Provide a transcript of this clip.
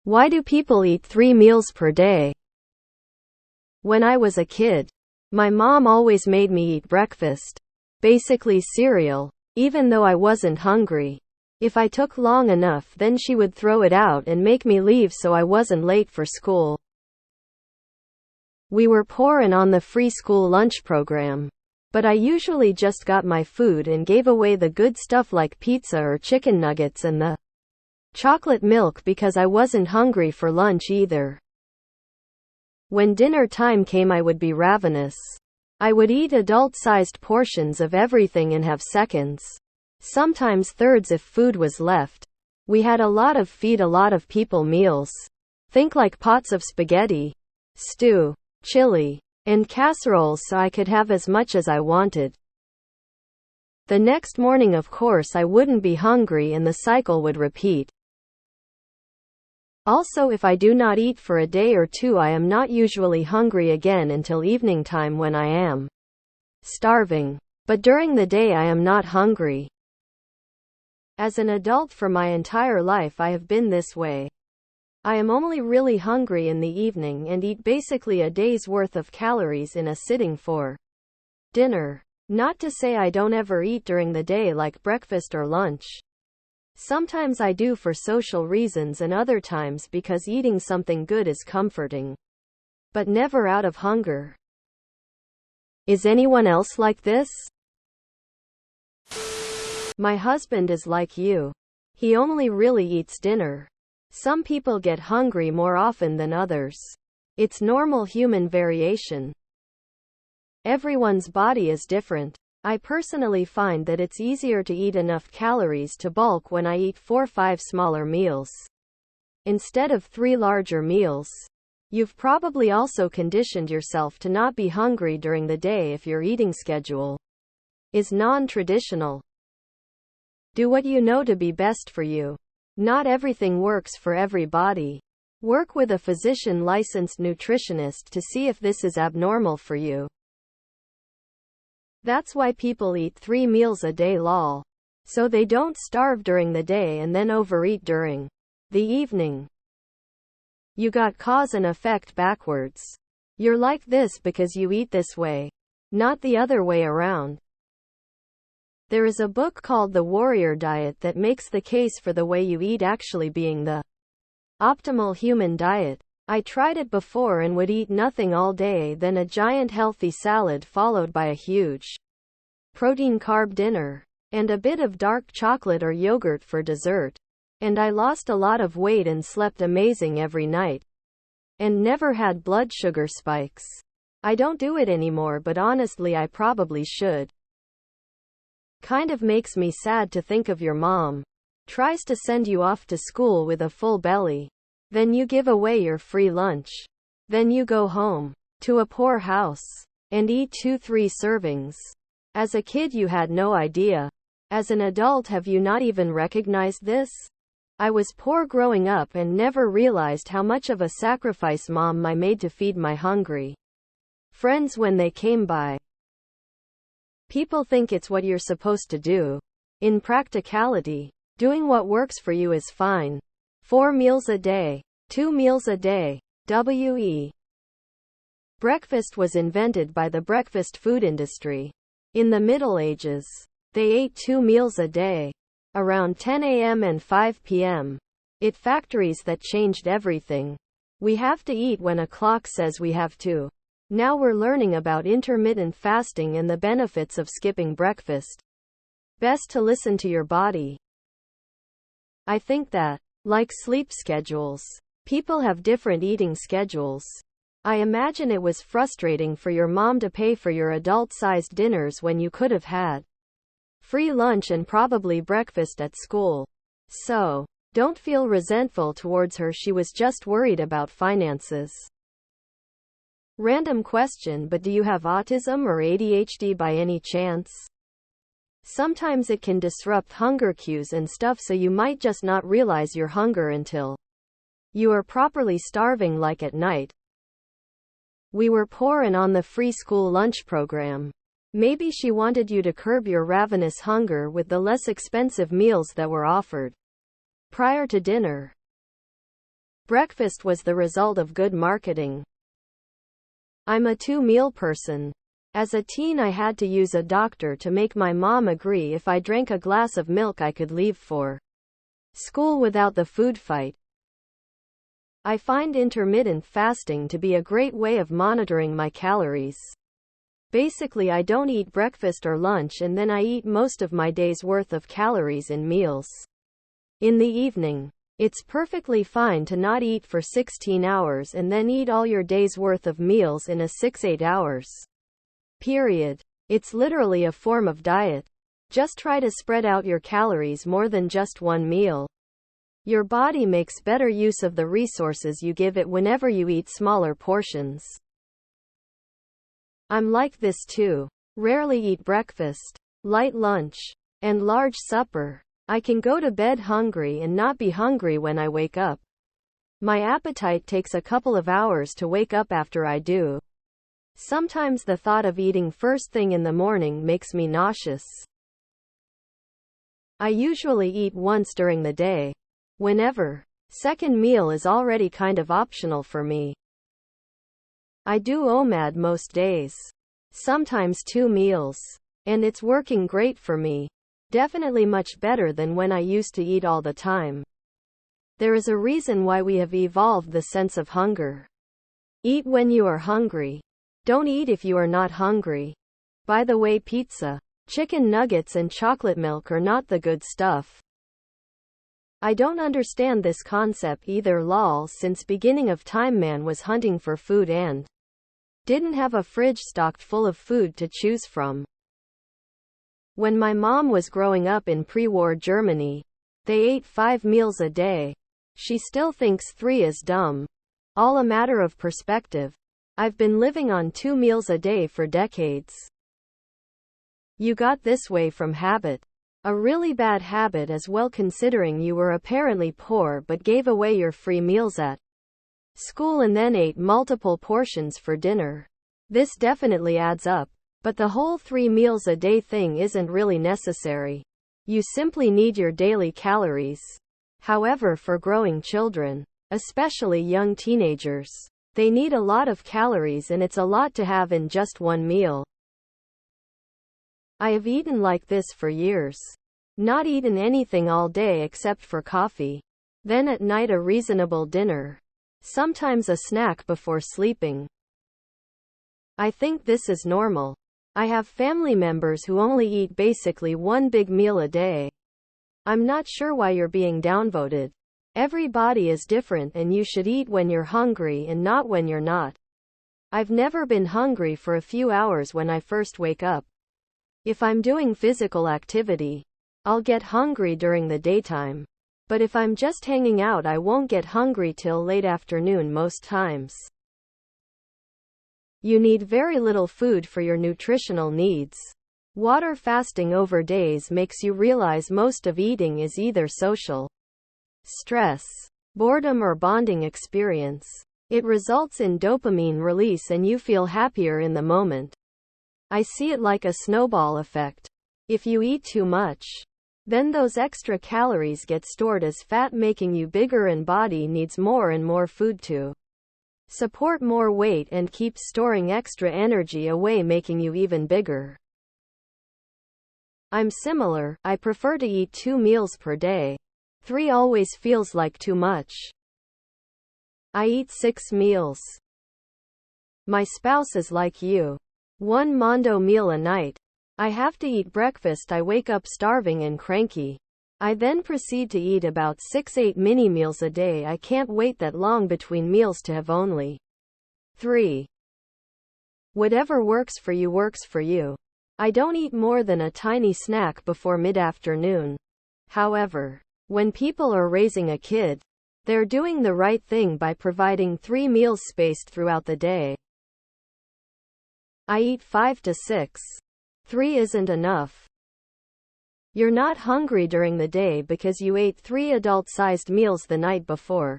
Why do people eat 3 meals per day? When I was a kid, my mom always made me eat breakfast. Basically cereal, even though I wasn't hungry. If I took long enough, then she would throw it out and make me leave so I wasn't late for school. We were poor and on the free school lunch program. But I usually just got my food and gave away the good stuff like pizza or chicken nuggets and the chocolate milk because I wasn't hungry for lunch either. When dinner time came, I would be ravenous. I would eat adult-sized portions of everything and have seconds, sometimes thirds if food was left. We had a lot of feed a lot of people meals. Think like pots of spaghetti, stew, chili, and casseroles so I could have as much as I wanted. The next morning, of course, I wouldn't be hungry and the cycle would repeat. Also, if I do not eat for a day or two, I am not usually hungry again until evening time when I am starving. But during the day I am not hungry. As an adult for my entire life I have been this way. I am only really hungry in the evening and eat basically a day's worth of calories in a sitting for dinner. Not to say I don't ever eat during the day like breakfast or lunch. Sometimes I do for social reasons and other times because eating something good is comforting. But never out of hunger. Is anyone else like this? My husband is like you. He only really eats dinner. Some people get hungry more often than others. It's normal human variation. Everyone's body is different. I personally find that it's easier to eat enough calories to bulk when I eat 4-5 smaller meals instead of 3 larger meals. You've probably also conditioned yourself to not be hungry during the day if your eating schedule is non-traditional. Do what you know to be best for you. Not everything works for everybody. Work with a physician-licensed nutritionist to see if this is abnormal for you. That's why people eat 3 meals a day lol. So they don't starve during the day and then overeat during the evening. You got cause and effect backwards. You're like this because you eat this way, not the other way around. There is a book called The Warrior Diet that makes the case for the way you eat actually being the optimal human diet. I tried it before and would eat nothing all day, then a giant healthy salad followed by a huge protein-carb dinner, and a bit of dark chocolate or yogurt for dessert. And I lost a lot of weight and slept amazing every night. And never had blood sugar spikes. I don't do it anymore, but honestly I probably should. Kind of makes me sad to think of your mom. Tries to send you off to school with a full belly. Then you give away your free lunch. Then you go home to a poor house and eat 2-3 servings. As a kid you had no idea. As an adult have you not even recognized this? I was poor growing up and never realized how much of a sacrifice mom I made to feed my hungry friends when they came by. People think it's what you're supposed to do. In practicality, doing what works for you is fine. 4 meals a day, 2 meals a day. W.E. Breakfast was invented by the breakfast food industry. In the Middle Ages, they ate 2 meals a day, around 10 a.m. and 5 p.m. It factories that changed everything. We have to eat when a clock says we have to. Now we're learning about intermittent fasting and the benefits of skipping breakfast. Best to listen to your body. I think that, like sleep schedules, people have different eating schedules. I imagine it was frustrating for your mom to pay for your adult-sized dinners when you could have had free lunch and probably breakfast at school. So, don't feel resentful towards her, she was just worried about finances. Random question, but do you have autism or ADHD by any chance? Sometimes it can disrupt hunger cues and stuff, so you might just not realize your hunger until you are properly starving, like at night. We were poor and on the free school lunch program. Maybe she wanted you to curb your ravenous hunger with the less expensive meals that were offered prior to dinner. Breakfast was the result of good marketing. I'm a 2-meal person. As a teen, I had to use a doctor to make my mom agree if I drank a glass of milk I could leave for school without the food fight. I find intermittent fasting to be a great way of monitoring my calories. Basically, I don't eat breakfast or lunch and then I eat most of my day's worth of calories in meals. In the evening, it's perfectly fine to not eat for 16 hours and then eat all your day's worth of meals in a 6-8 hours period. It's literally a form of diet. Just try to spread out your calories more than just one meal. Your body makes better use of the resources you give it whenever you eat smaller portions. I'm like this too. Rarely eat breakfast, light lunch, and large supper. I can go to bed hungry and not be hungry when I wake up. My appetite takes a couple of hours to wake up after I do. Sometimes the thought of eating first thing in the morning makes me nauseous. I usually eat once during the day. Whenever. Second meal is already kind of optional for me. I do OMAD most days. Sometimes 2 meals. And it's working great for me. Definitely much better than when I used to eat all the time. There is a reason why we have evolved the sense of hunger. Eat when you are hungry. Don't eat if you are not hungry. By the way, pizza, chicken nuggets and chocolate milk are not the good stuff. I don't understand this concept either, lol. Since beginning of time, man was hunting for food and didn't have a fridge stocked full of food to choose from. When my mom was growing up in pre-war Germany, they ate 5 meals a day. She still thinks 3 is dumb. All a matter of perspective. I've been living on 2 meals a day for decades. You got this way from habit. A really bad habit as well, considering you were apparently poor but gave away your free meals at school and then ate multiple portions for dinner. This definitely adds up. But the whole 3 meals a day thing isn't really necessary. You simply need your daily calories. However, for growing children, especially young teenagers, they need a lot of calories and it's a lot to have in just one meal. I have eaten like this for years. Not eaten anything all day except for coffee. Then at night a reasonable dinner. Sometimes a snack before sleeping. I think this is normal. I have family members who only eat basically 1 big meal a day. I'm not sure why you're being downvoted. Every body is different and you should eat when you're hungry and not when you're not. I've never been hungry for a few hours when I first wake up. If I'm doing physical activity, I'll get hungry during the daytime. But if I'm just hanging out, I won't get hungry till late afternoon most times. You need very little food for your nutritional needs. Water fasting over days makes you realize most of eating is either social stress, boredom, or bonding experience. It results in dopamine release and you feel happier in the moment. I see it like a snowball effect. If you eat too much, then those extra calories get stored as fat, making you bigger, and body needs more and more food to support more weight and keep storing extra energy away, making you even bigger. I'm similar. I prefer to eat 2 meals per day. 3 always feels like too much. I eat 6 meals. My spouse is like you. 1 mondo meal a night. I have to eat breakfast. I wake up starving and cranky. I then proceed to eat about 6-8 mini meals a day. I can't wait that long between meals to have only 3. Whatever works for you works for you. I don't eat more than a tiny snack before mid-afternoon. However, when people are raising a kid, they're doing the right thing by providing 3 meals spaced throughout the day. I eat 5 to 6. 3 isn't enough. You're not hungry during the day because you ate 3 adult-sized meals the night before.